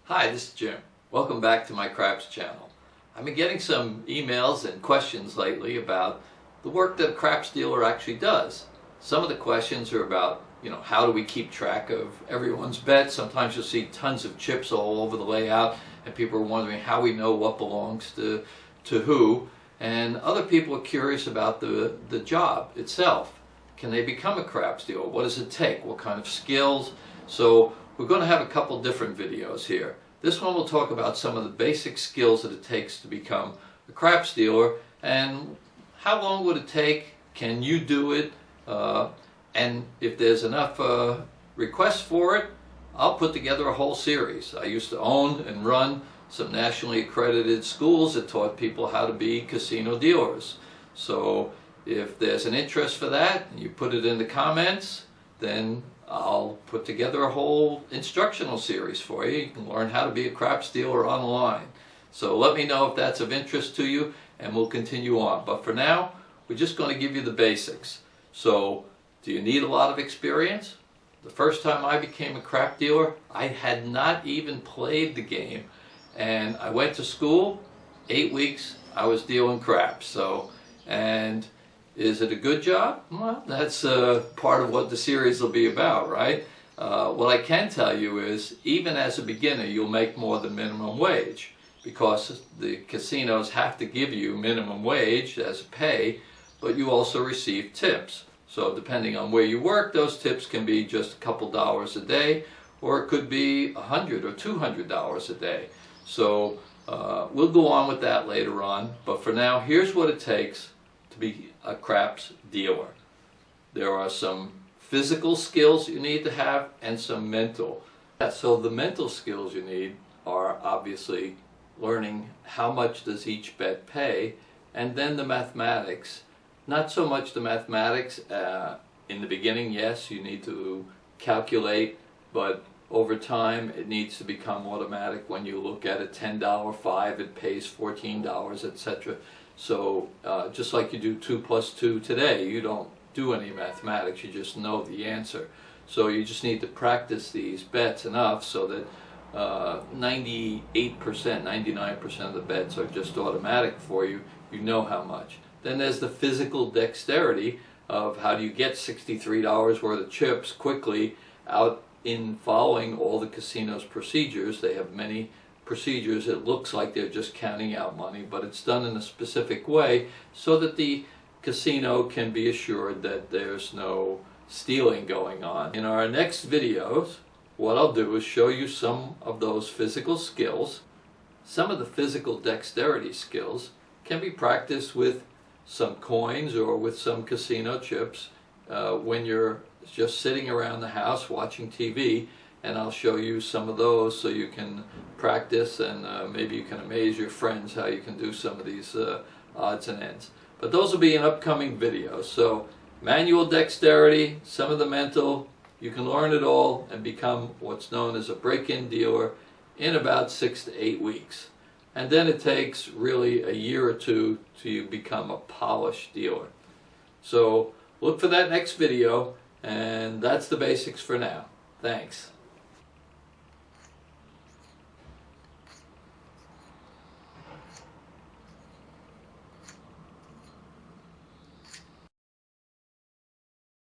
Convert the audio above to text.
Hi, this is Jim. Welcome back to my craps channel. I've been getting some emails and questions lately about the work that a craps dealer actually does. Some of the questions are about, how do we keep track of everyone's bets? Sometimes you'll see tons of chips all over the layout and people are wondering how we know what belongs to who. And other people are curious about the job itself. Can they become a craps dealer? What does it take? What kind of skills? So we're going to have a couple different videos here. This one will talk about some of the basic skills that it takes to become a craps dealer and how long would it take, can you do it, and if there's enough requests for it, I'll put together a whole series. I used to own and run some nationally accredited schools that taught people how to be casino dealers. So if there's an interest for that and you put it in the comments, then I'll put together a whole instructional series for you. You can learn how to be a craps dealer online. So let me know if that's of interest to you and we'll continue on. But for now, we're just going to give you the basics. So, do you need a lot of experience? The first time I became a crap dealer, I had not even played the game. And I went to school, 8 weeks, I was dealing craps. So, and is it a good job? Well, that's part of what the series will be about, right? What I can tell you is, even as a beginner, you'll make more than minimum wage because the casinos have to give you minimum wage as a pay, but you also receive tips. So depending on where you work, those tips can be just a couple dollars a day, or it could be $100 or $200 a day. So we'll go on with that later on, but for now, here's what it takes to be a craps dealer. There are some physical skills you need to have and some mental. So the mental skills you need are obviously learning how much does each bet pay, and then the mathematics. Not so much the mathematics. In the beginning, yes, you need to calculate, but over time it needs to become automatic. When you look at a $10 5, it pays $14, etc. So just like you do 2 plus 2 today, you don't do any mathematics, you just know the answer. So you just need to practice these bets enough so that 98%, 99% of the bets are just automatic for you. You know how much. Then there's the physical dexterity of how do you get $63 worth of chips quickly out in following all the casino's procedures. They have many procedures. It looks like they're just counting out money, but it's done in a specific way so that the casino can be assured that there's no stealing going on. In our next videos, what I'll do is show you some of those physical skills. Some of the physical dexterity skills can be practiced with some coins or with some casino chips when you're just sitting around the house watching TV, and I'll show you some of those so you can practice and maybe you can amaze your friends how you can do some of these odds and ends. But those will be in upcoming videos. So manual dexterity, some of the mental, you can learn it all and become what's known as a break-in dealer in about 6 to 8 weeks. And then it takes really a year or two to become a polished dealer. So look for that next video, and that's the basics for now. Thanks.